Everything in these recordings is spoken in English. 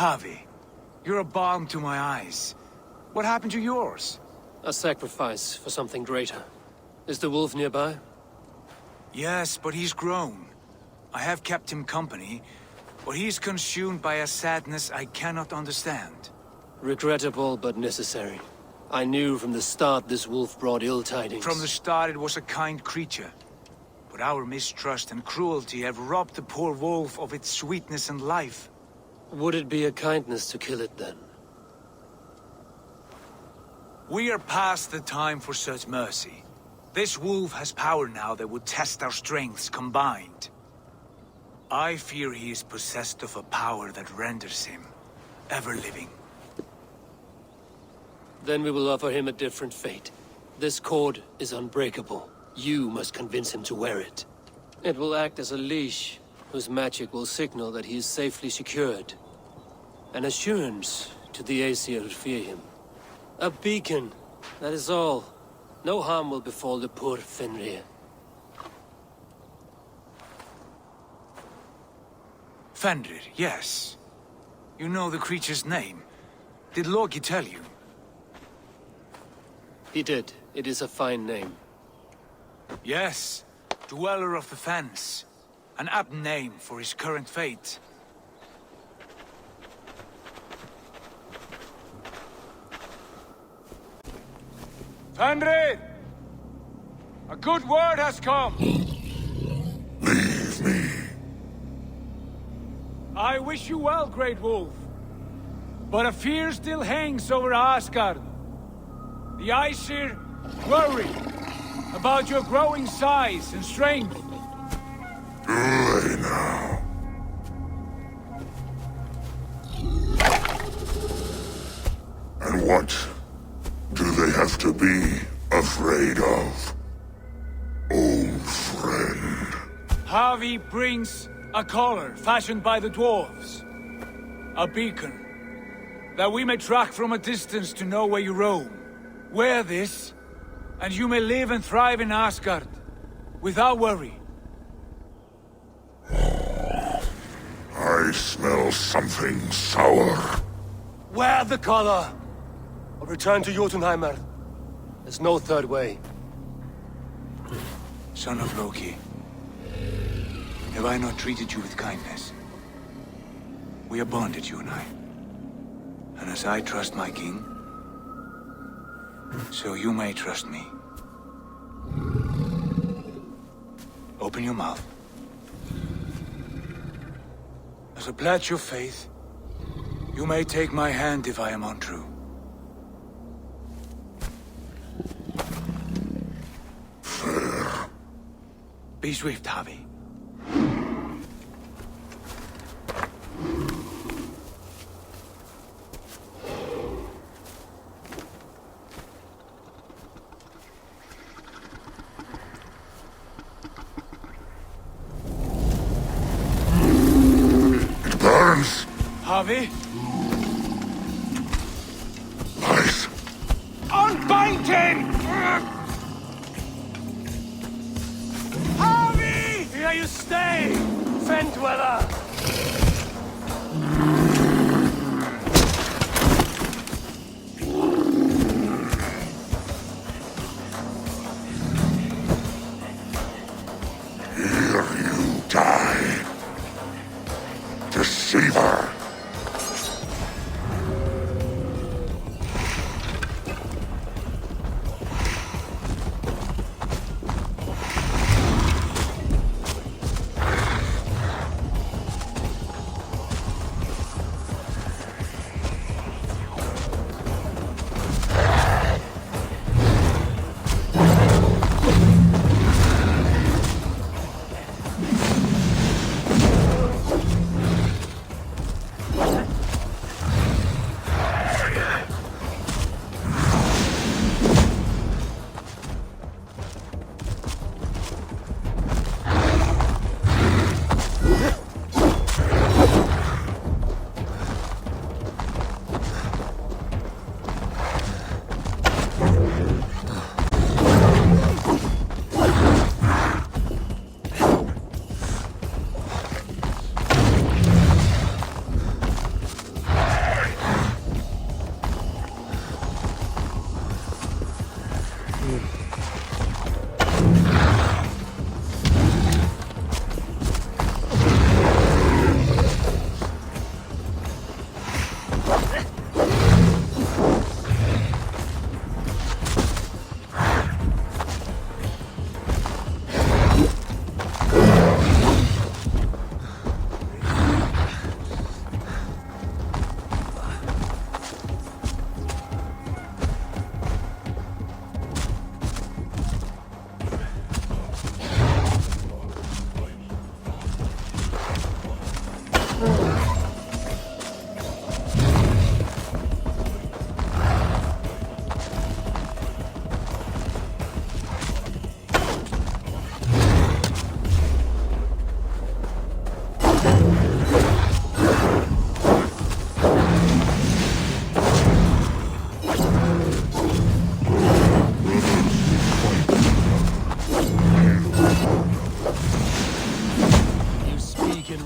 Javi, you're a balm to my eyes. What happened to yours? A sacrifice for something greater. Is the wolf nearby? Yes, but he's grown. I have kept him company, but he's consumed by a sadness I cannot understand. Regrettable, but necessary. I knew from the start this wolf brought ill tidings. From the start it was a kind creature. But our mistrust and cruelty have robbed the poor wolf of its sweetness and life. Would it be a kindness to kill it then? We are past the time for such mercy. This wolf has power now that would test our strengths combined. I fear he is possessed of a power that renders him ever-living. Then we will offer him a different fate. This cord is unbreakable. You must convince him to wear it. It will act as a leash, whose magic will signal that he is safely secured. An assurance to the Aesir who fear him. A beacon, that is all. No harm will befall the poor Fenrir. Fenrir, yes. You know the creature's name. Did Loki tell you? He did. It is a fine name. Yes. Dweller of the Fens. An apt name for his current fate. Fenrir! A good word has come! Leave me. I wish you well, Great Wolf. But a fear still hangs over Asgard. The Aesir worry about your growing size and strength. Do they now? And what do they have to be afraid of? Old friend. Javi brings a collar fashioned by the dwarves. A beacon. That we may track from a distance to know where you roam. Wear this, and you may live and thrive in Asgard. Without worry. I smell something sour. Wear the collar! Or return to Jotunheimer. There's no third way. Son of Loki. Have I not treated you with kindness? We are bonded, you and I. And as I trust my king, so you may trust me. Open your mouth. As a pledge of faith, you may take my hand if I am untrue. Fair. Be swift, Javi. Javi? Lies. Unbind him! Javi! Here you stay, Fen Dweller! Here you die. Deceiver.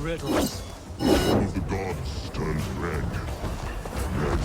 riddles. One of the gods turned red. Red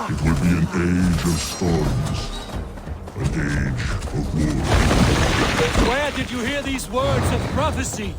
It will be an age of storms. An age of war. Where did you hear these words of prophecy?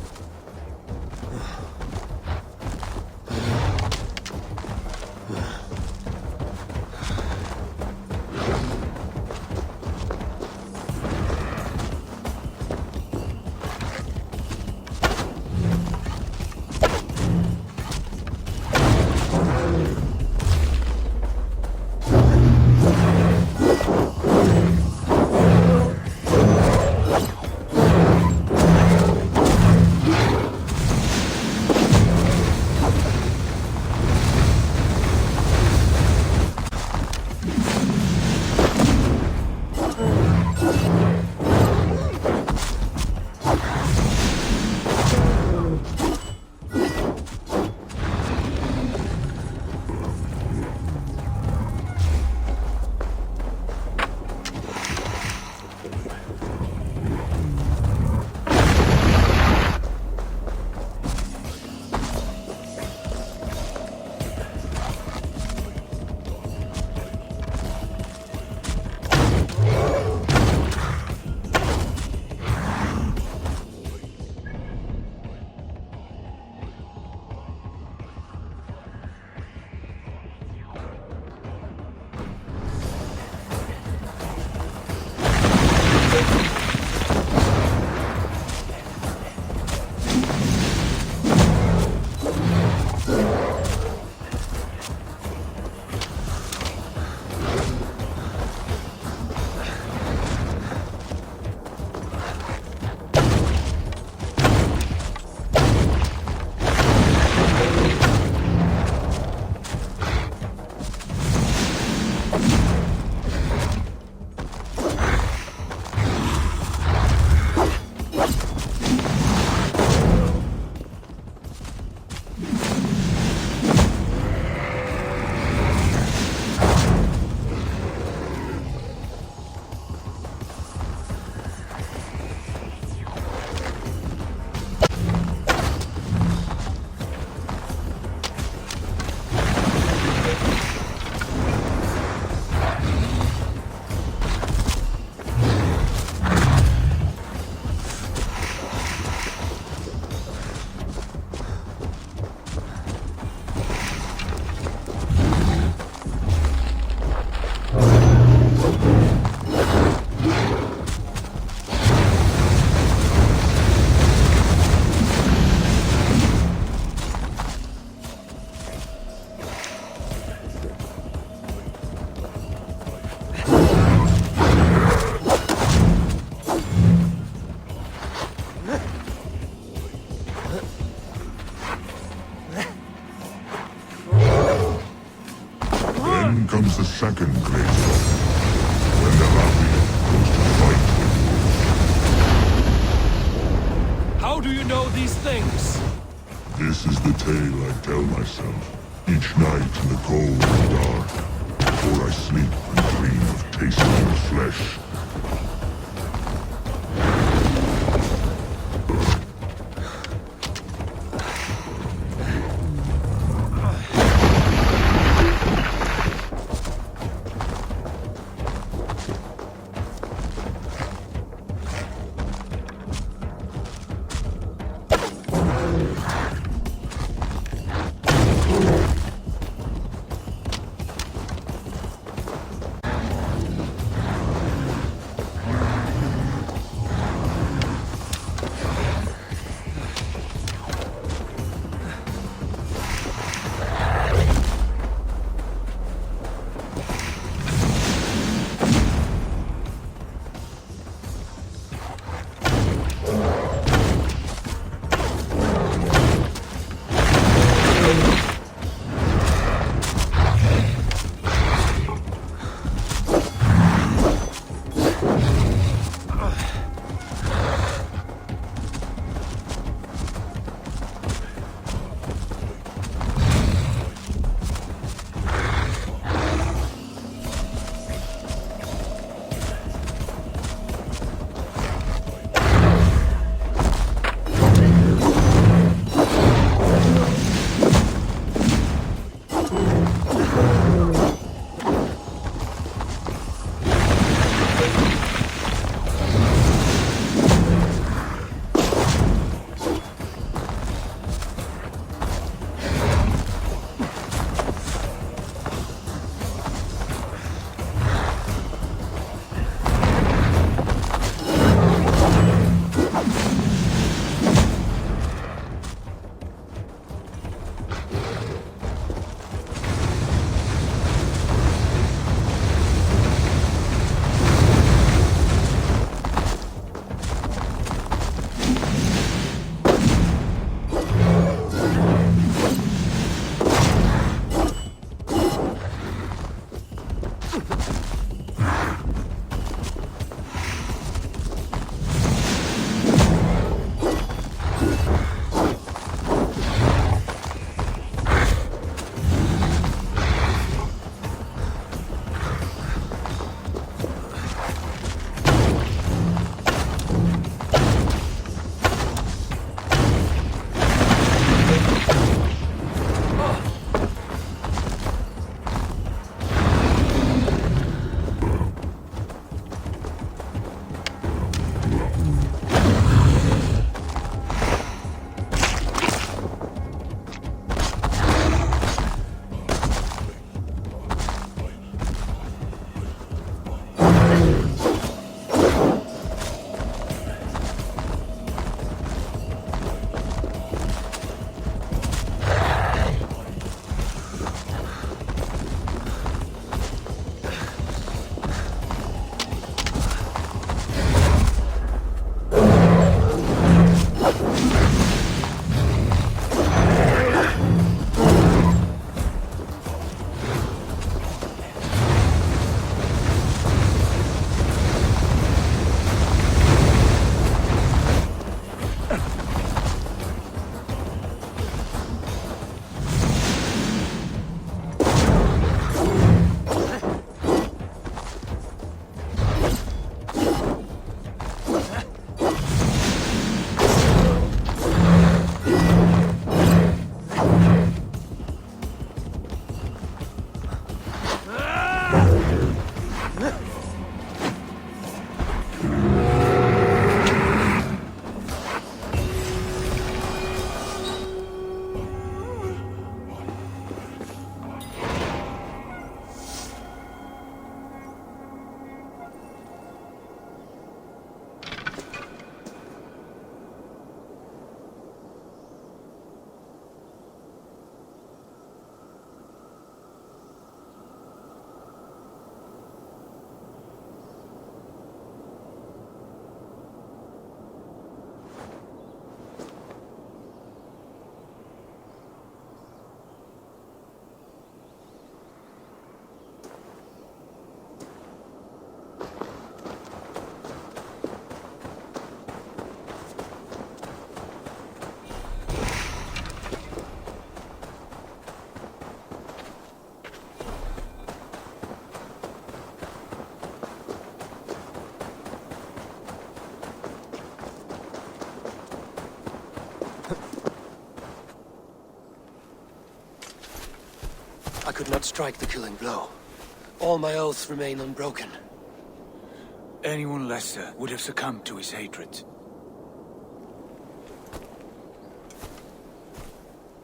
comes the second great war, when the Latvian goes to fight the wolves. How do you know these things? This is the tale I tell myself, each night in the cold and dark, before I sleep and dream of tasting the flesh. could not strike the killing blow. All my oaths remain unbroken. Anyone lesser would have succumbed to his hatred.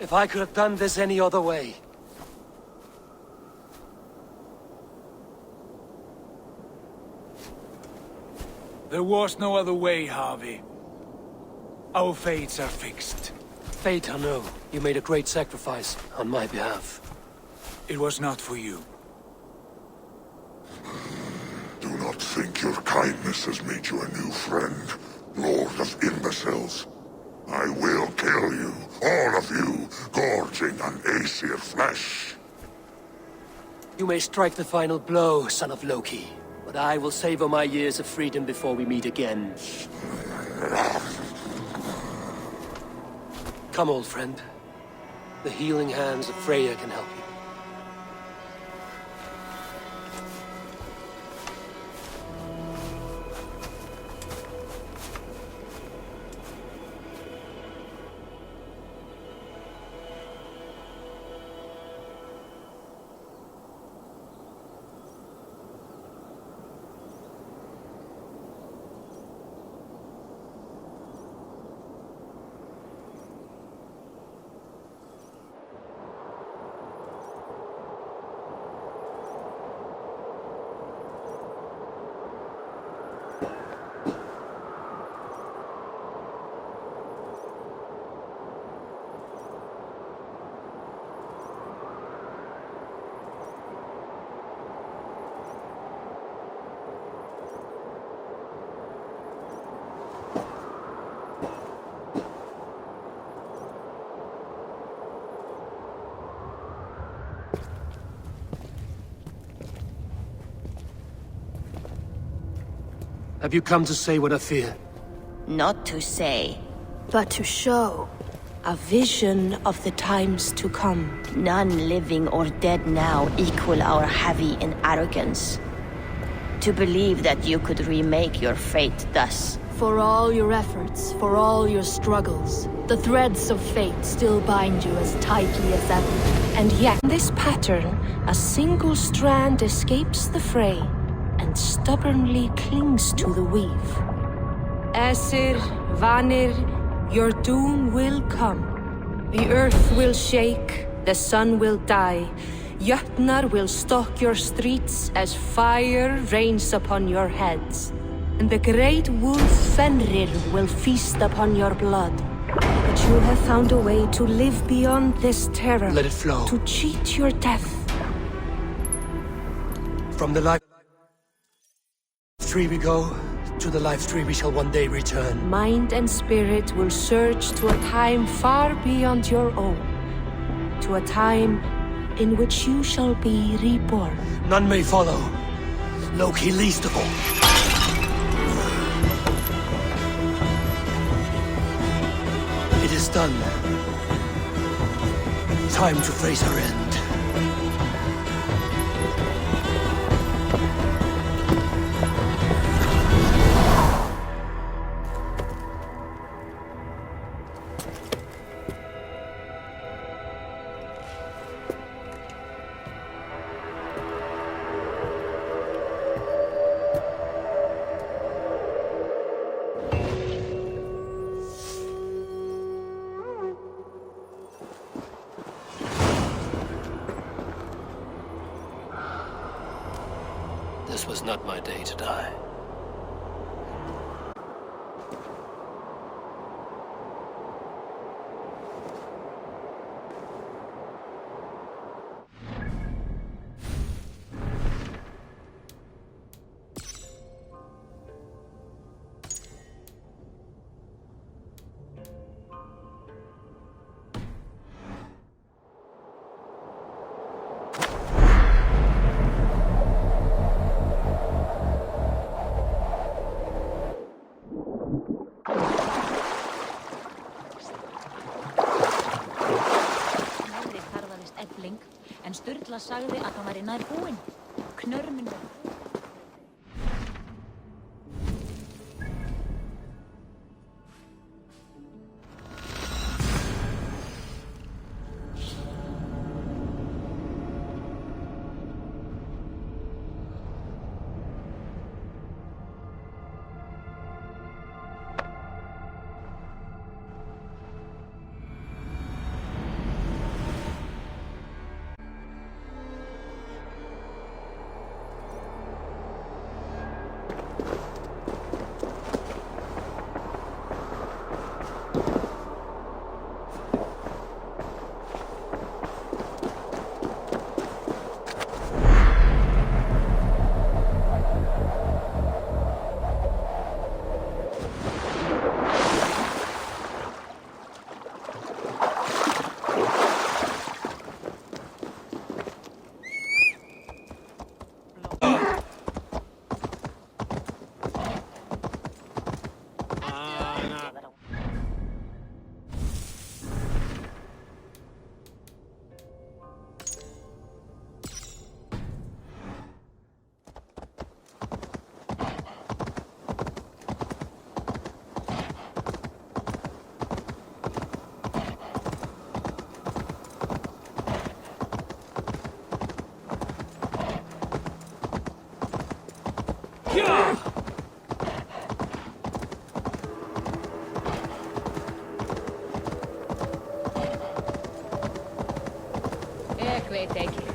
If I could have done this any other way... There was no other way, Harvey. Our fates are fixed. Fate, I know. You made a great sacrifice on my behalf. It was not for you. Do not think your kindness has made you a new friend, Lord of Imbeciles. I will kill you, all of you, gorging on Aesir flesh. You may strike the final blow, son of Loki. But I will savor my years of freedom before we meet again. Come, old friend. The healing hands of Freya can help you. Have you come to say what I fear? Not to say. But to show a vision of the times to come. None living or dead now equal our heavy in arrogance. To believe that you could remake your fate thus. For all your efforts, for all your struggles, the threads of fate still bind you as tightly as ever. And yet, in this pattern, a single strand escapes the fray and stubbornly clings to the weave. Aesir, Vanir, your doom will come. The earth will shake, the sun will die. Jötnar will stalk your streets as fire rains upon your heads. And the great wolf Fenrir will feast upon your blood. But you have found a way to live beyond this terror. Let it flow. To cheat your death. From the life tree we go, to the life tree we shall one day return. Mind and spirit will surge to a time far beyond your own. To a time in which you shall be reborn. None may follow. Loki least of all. It is done. Time to face our end. This was not my day to die. En Sturla sagði að hann væri nær búinn. Knörminn var... etenkin.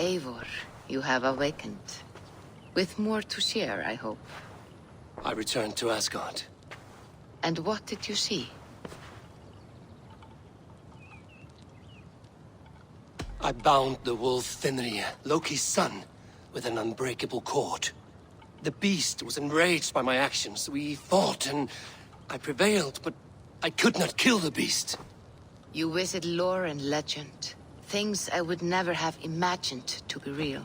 Eivor, you have awakened. With more to share, I hope. I returned to Asgard. And what did you see? I bound the wolf Fenrir, Loki's son, with an unbreakable cord. The beast was enraged by my actions. We fought and I prevailed, but I could not kill the beast. You visit lore and legend. Things I would never have imagined to be real.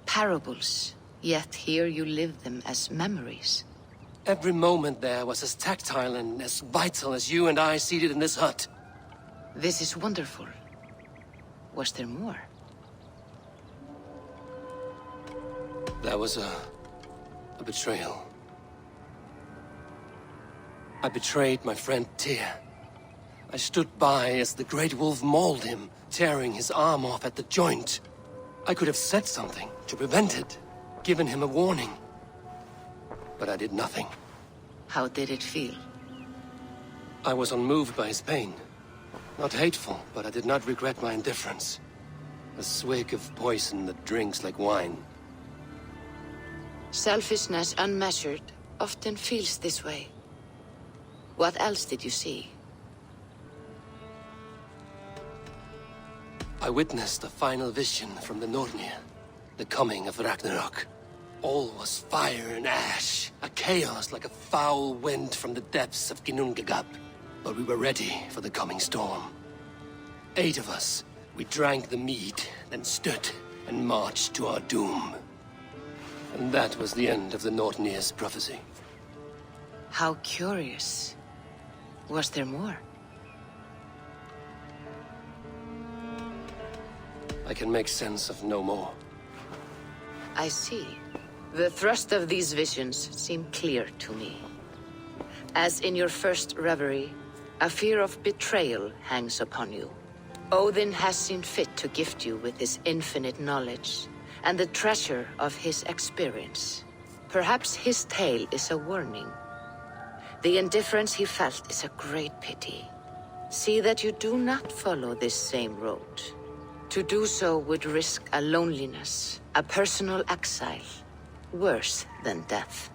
Parables, yet here you live them as memories. Every moment there was as tactile and as vital as you and I seated in this hut. This is wonderful. Was there more? There was A betrayal. I betrayed my friend Tyr. I stood by as the Great Wolf mauled him, tearing his arm off at the joint. I could have said something to prevent it, given him a warning. But I did nothing. How did it feel? I was unmoved by his pain. Not hateful, but I did not regret my indifference. A swig of poison that drinks like wine. Selfishness unmeasured often feels this way. What else did you see? I witnessed a final vision from the Nornir. The coming of Ragnarok. All was fire and ash. A chaos like a foul wind from the depths of Ginnungagap. But we were ready for the coming storm. 8 of us. We drank the mead, then stood and marched to our doom. And that was the end of the Nornir's prophecy. How curious. Was there more? I can make sense of no more. I see. The thrust of these visions seem clear to me. As in your first reverie, a fear of betrayal hangs upon you. Odin has seen fit to gift you with his infinite knowledge, and the treasure of his experience. Perhaps his tale is a warning. The indifference he felt is a great pity. See that you do not follow this same road. To do so would risk a loneliness, a personal exile, worse than death.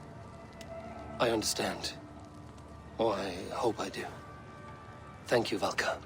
I understand. Or I hope I do. Thank you, Valka.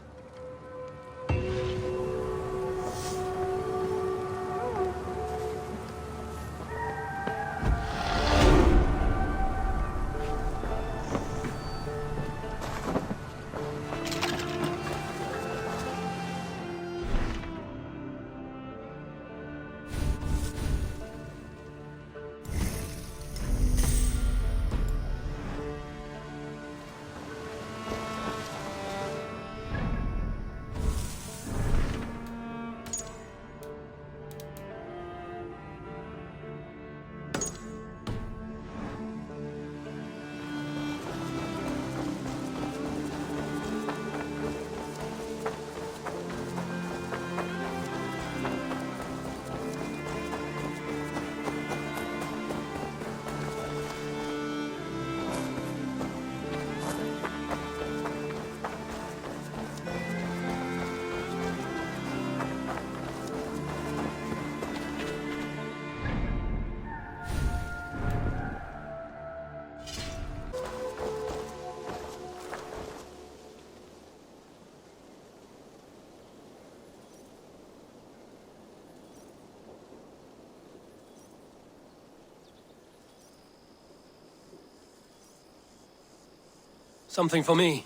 Something for me.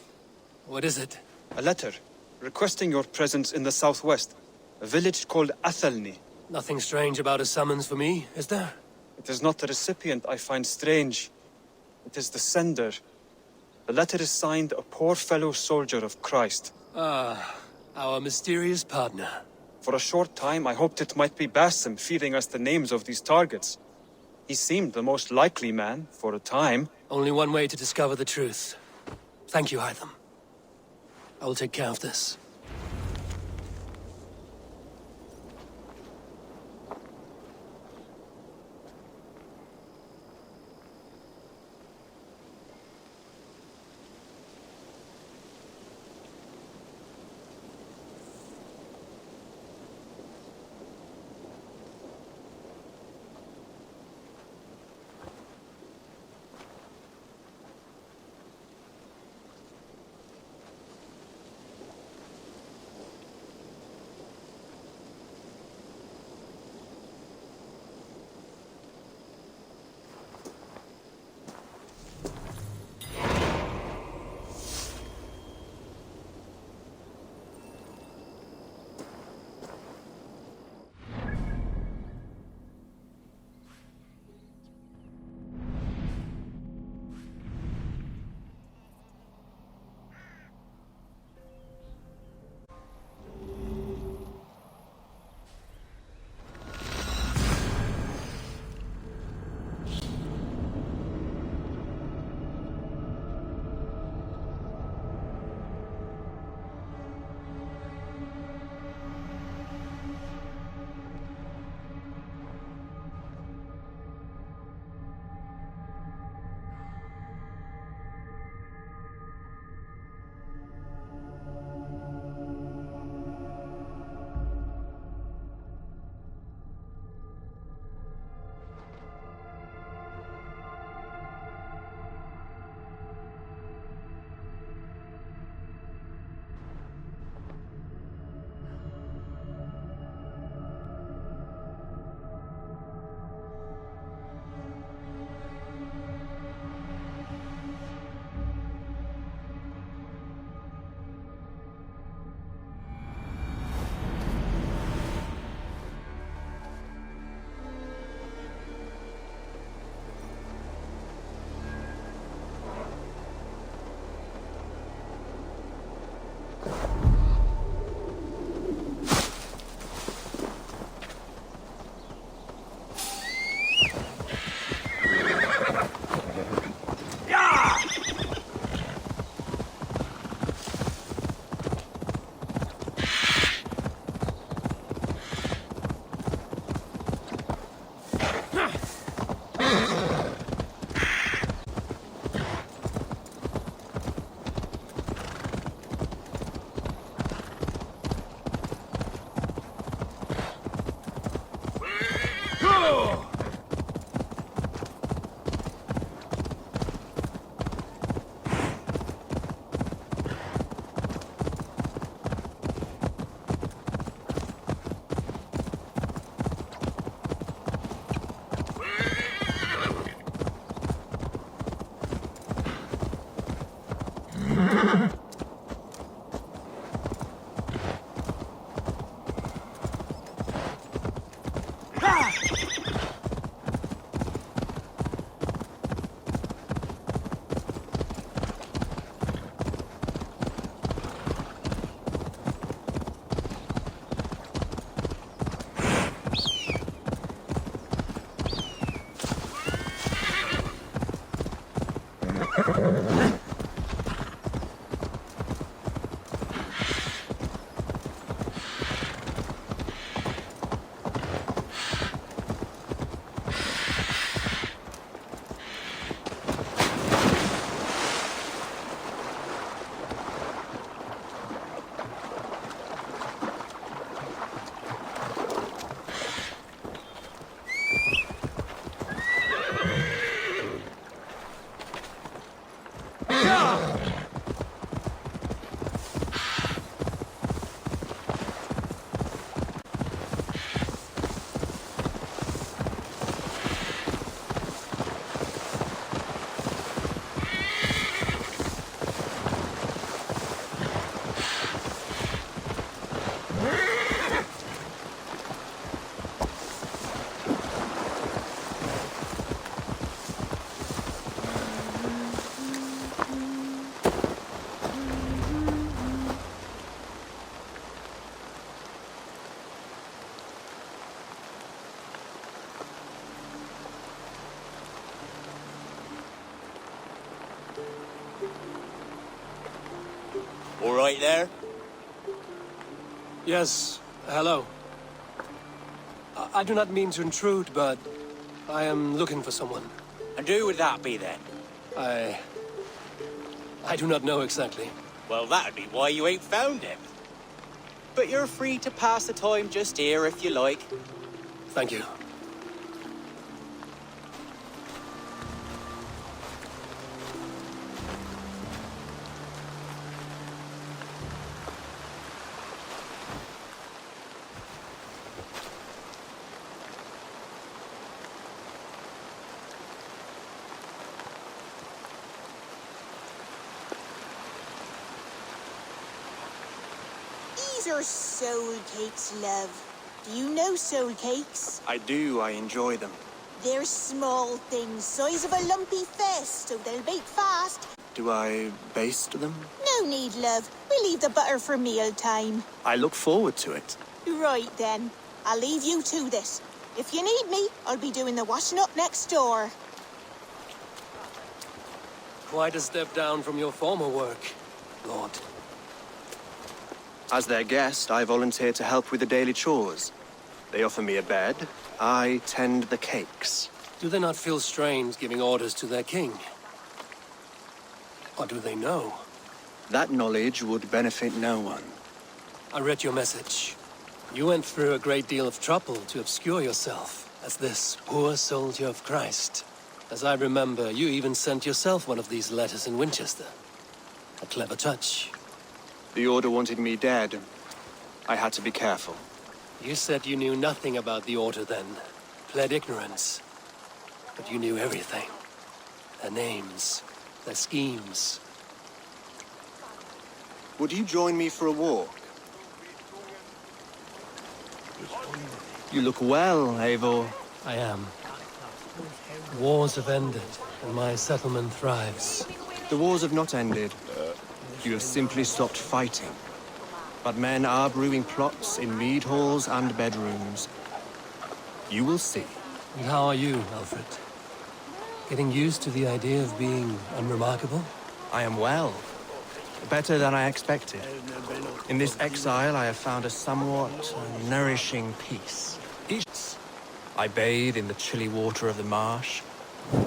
What is it? A letter, requesting your presence in the southwest. A village called Athelny. Nothing strange about a summons for me, is there? It is not the recipient I find strange. It is the sender. The letter is signed a poor fellow soldier of Christ. Ah, our mysterious partner. For a short time, I hoped it might be Basim feeding us the names of these targets. He seemed the most likely man, for a time. Only one way to discover the truth. Thank you, Hytham. I will take care of this. All right there? Yes, hello. I do not mean to intrude, but I am looking for someone. And who would that be then? I do not know exactly. Well, that'd be why you ain't found him. But you're free to pass the time just here if you like. Thank you. These are soul cakes, love. Do you know soul cakes? I do, I enjoy them. They're small things, size of a lumpy fist, so they'll bake fast. Do I baste them? No need, love. We'll leave the butter for meal time. I look forward to it. Right then. I'll leave you to this. If you need me, I'll be doing the washing up next door. Quite a step down from your former work, Lord. As their guest, I volunteer to help with the daily chores. They offer me a bed. I tend the cakes. Do they not feel strange giving orders to their king? Or do they know? That knowledge would benefit no one. I read your message. You went through a great deal of trouble to obscure yourself as this poor soldier of Christ. As I remember, you even sent yourself one of these letters in Winchester. A clever touch. The Order wanted me dead. I had to be careful. You said you knew nothing about the Order then. Pled ignorance. But you knew everything. Their names, their schemes. Would you join me for a walk? You look well, Eivor. I am. Wars have ended, and my settlement thrives. The wars have not ended. You have simply stopped fighting. But men are brewing plots in mead halls and bedrooms. You will see. And how are you, Alfred? Getting used to the idea of being unremarkable? I am well. Better than I expected. In this exile, I have found a somewhat nourishing peace. I bathe in the chilly water of the marsh.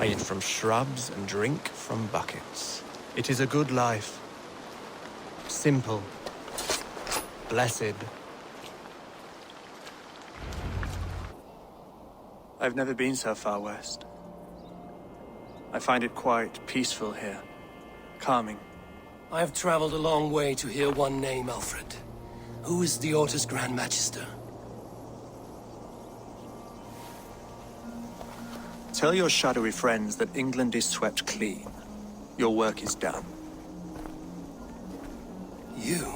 I eat from shrubs and drink from buckets. It is a good life. Simple. Blessed. I've never been so far west. I find it quite peaceful here. Calming. I have traveled a long way to hear one name, Alfred. Who is the Order's Grand Magister? Tell your shadowy friends that England is swept clean. Your work is done. You?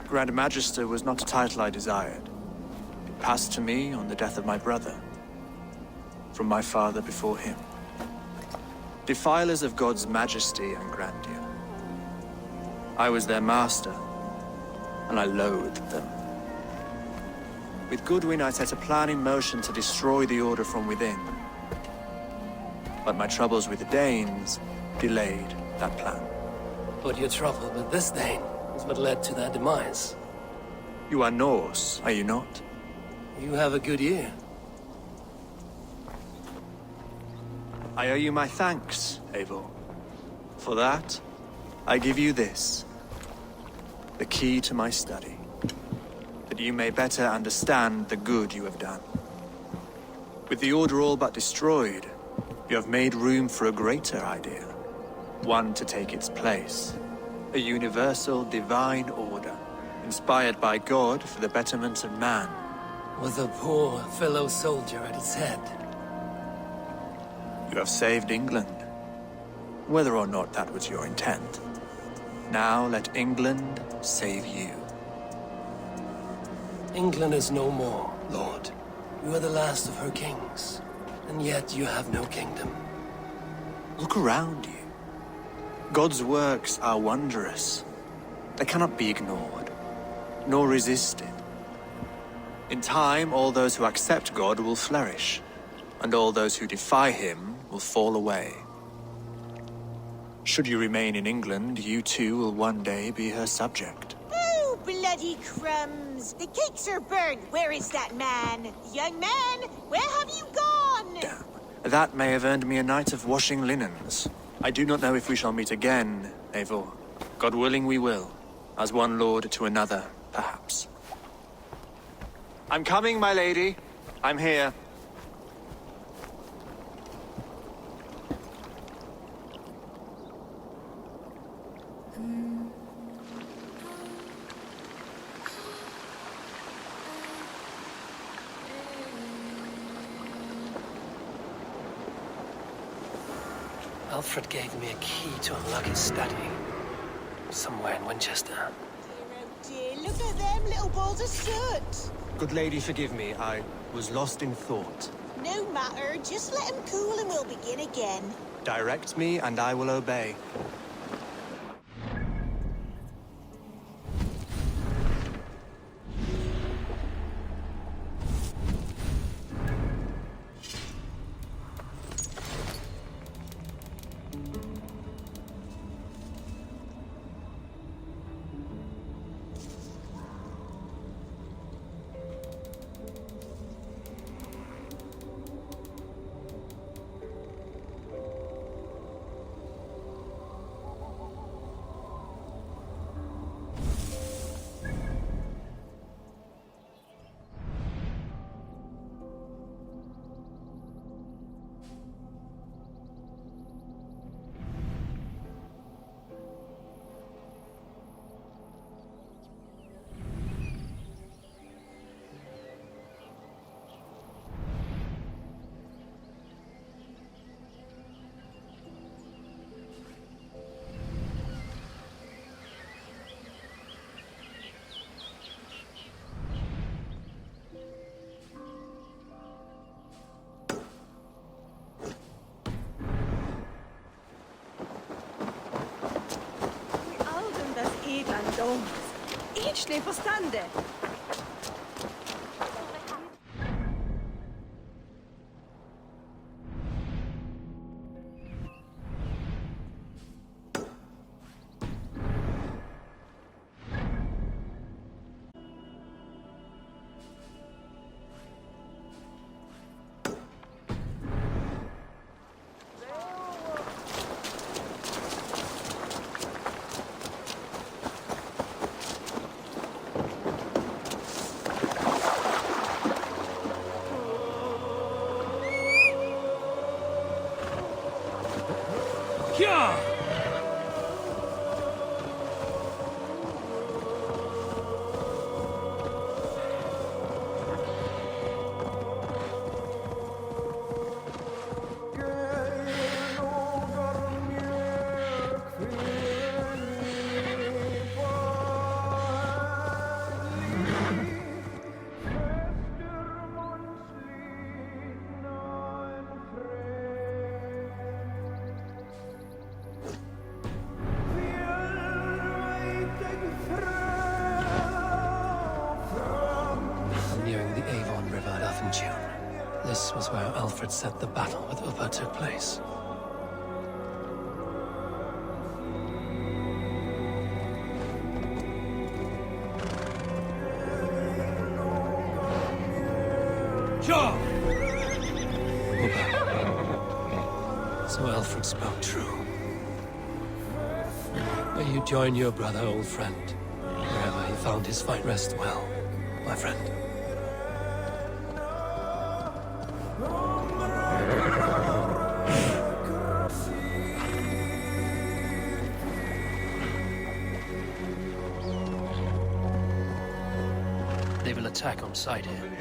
Grand Magister was not a title I desired. It passed to me on the death of my brother. From my father before him. Defilers of God's majesty and grandeur. I was their master, and I loathed them. With Goodwin, I set a plan in motion to destroy the Order from within. But my troubles with the Danes delayed that plan. But your trouble with this Dane is what led to their demise. You are Norse, are you not? You have a good ear. I owe you my thanks, Eivor. For that, I give you this. The key to my study. That you may better understand the good you have done. With the Order all but destroyed, you have made room for a greater idea. One to take its place. A universal divine order, inspired by God for the betterment of man. With a poor fellow soldier at its head. You have saved England. Whether or not that was your intent. Now let England save you. England is no more, Lord. You are the last of her kings, and yet you have no kingdom. Look around you. God's works are wondrous. They cannot be ignored, nor resisted. In time, all those who accept God will flourish, and all those who defy him will fall away. Should you remain in England, you too will one day be her subject. Oh, bloody crumbs! The cakes are burned. Where is that man? Young man, where have you gone? Damn. That may have earned me a night of washing linens. I do not know if we shall meet again, Eivor. God willing we will. As one lord to another, perhaps. I'm coming, my lady. I'm here. Alfred gave me a key to unlock his study. Somewhere in Winchester. Dear, look at them little balls of soot. Good lady, forgive me. I was lost in thought. No matter, just let him cool and we'll begin again. Direct me and I will obey. Idź, nie postandę! This was where Alfred said the battle with Upa took place. Sure. So Alfred spoke true. May you join your brother, old friend. Wherever he found his fight, rest well, my friend. They will attack on sight here.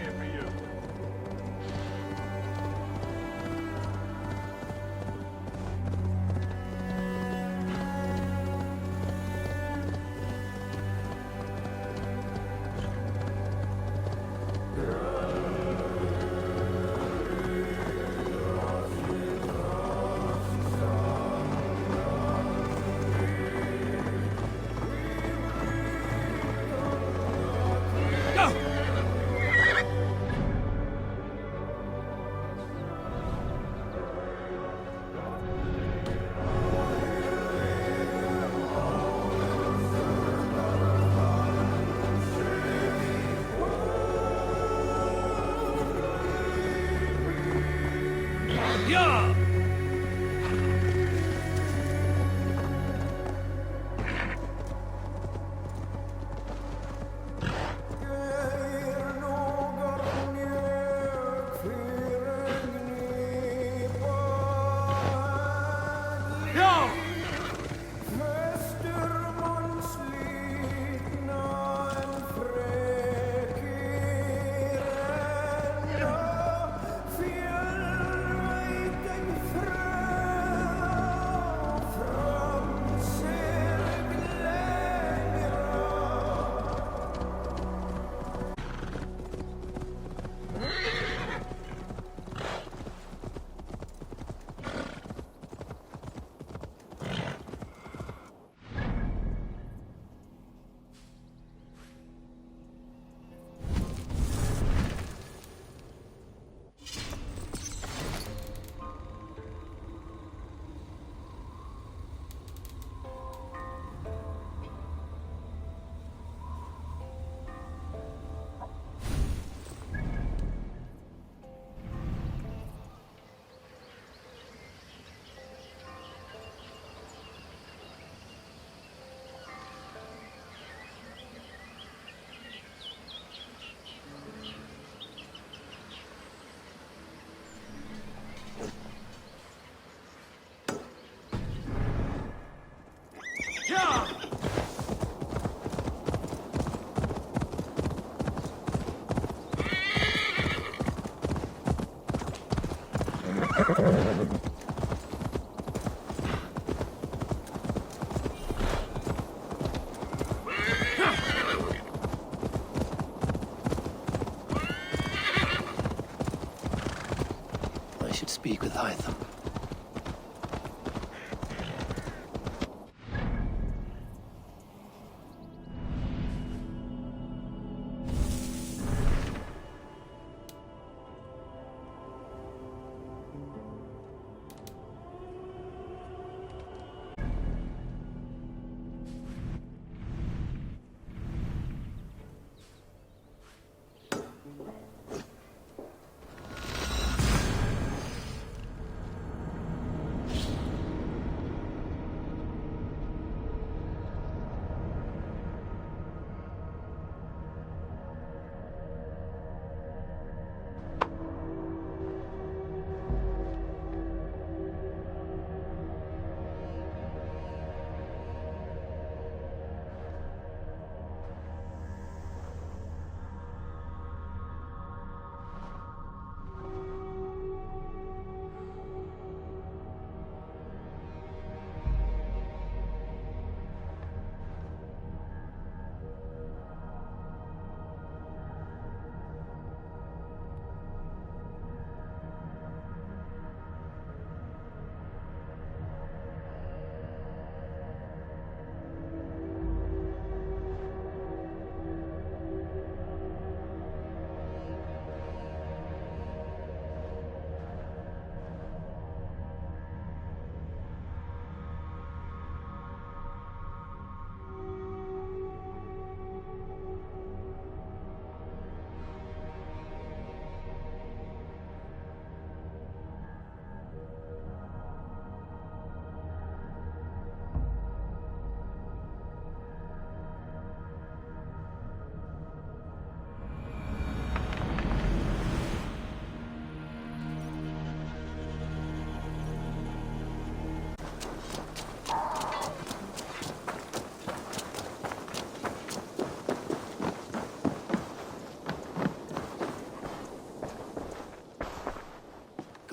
I should speak with Hytham.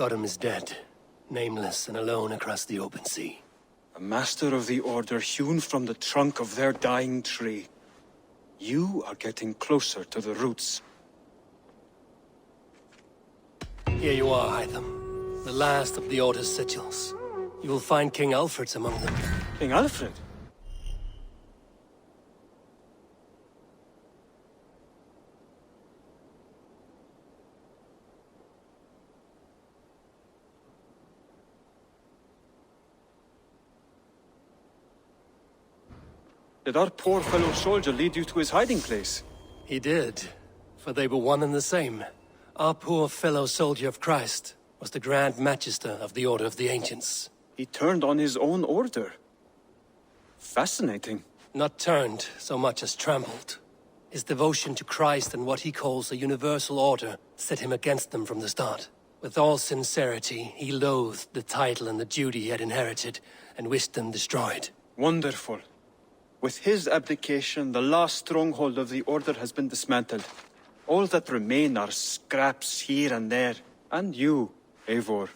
Godham is dead, nameless and alone across the open sea. A master of the Order hewn from the trunk of their dying tree. You are getting closer to the roots. Here you are, Hytham. The last of the Order's sigils. You will find King Alfred's among them. King Alfred? Did our poor fellow soldier lead you to his hiding place? He did, for they were one and the same. Our poor fellow soldier of Christ was the Grand Magister of the Order of the Ancients. He turned on his own order. Fascinating. Not turned so much as trampled. His devotion to Christ and what he calls a universal order set him against them from the start. With all sincerity, he loathed the title and the duty he had inherited, and wished them destroyed. Wonderful. With his abdication, the last stronghold of the Order has been dismantled. All that remain are scraps here and there. And you, Eivor.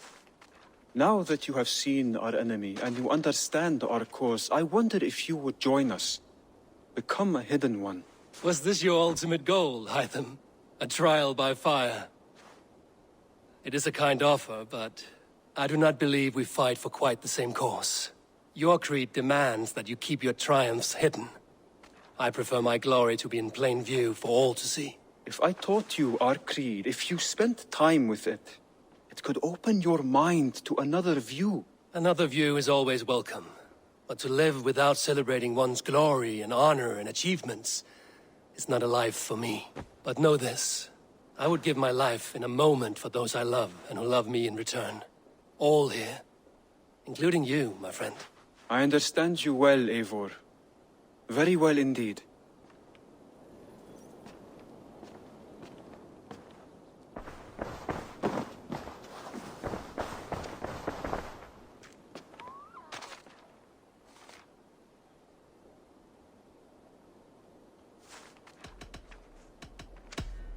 Now that you have seen our enemy and you understand our cause, I wonder if you would join us. Become a hidden one. Was this your ultimate goal, Hytham? A trial by fire? It is a kind offer, but I do not believe we fight for quite the same cause. Your creed demands that you keep your triumphs hidden. I prefer my glory to be in plain view for all to see. If I taught you our creed, if you spent time with it, it could open your mind to another view. Another view is always welcome. But to live without celebrating one's glory and honor and achievements is not a life for me. But know this, I would give my life in a moment for those I love and who love me in return. All here, including you, my friend. I understand you well, Eivor. Very well indeed.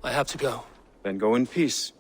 I have to go. Then go in peace.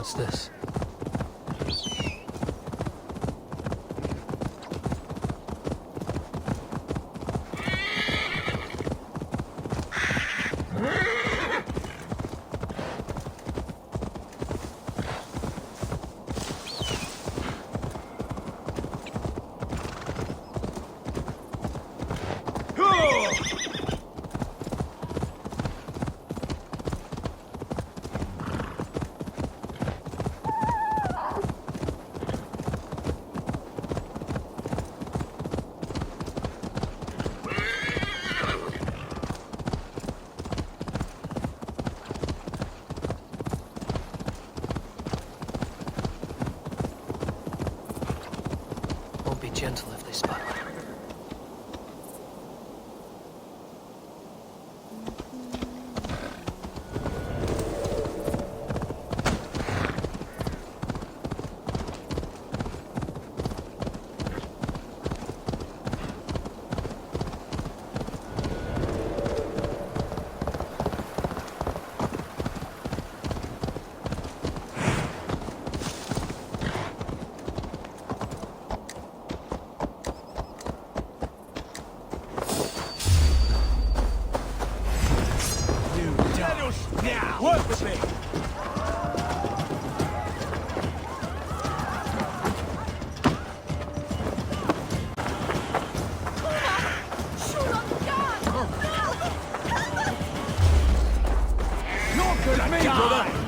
What's this? the bay. You're good at me, brother!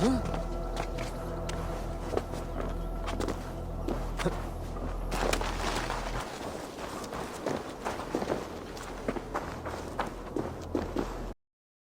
Huh?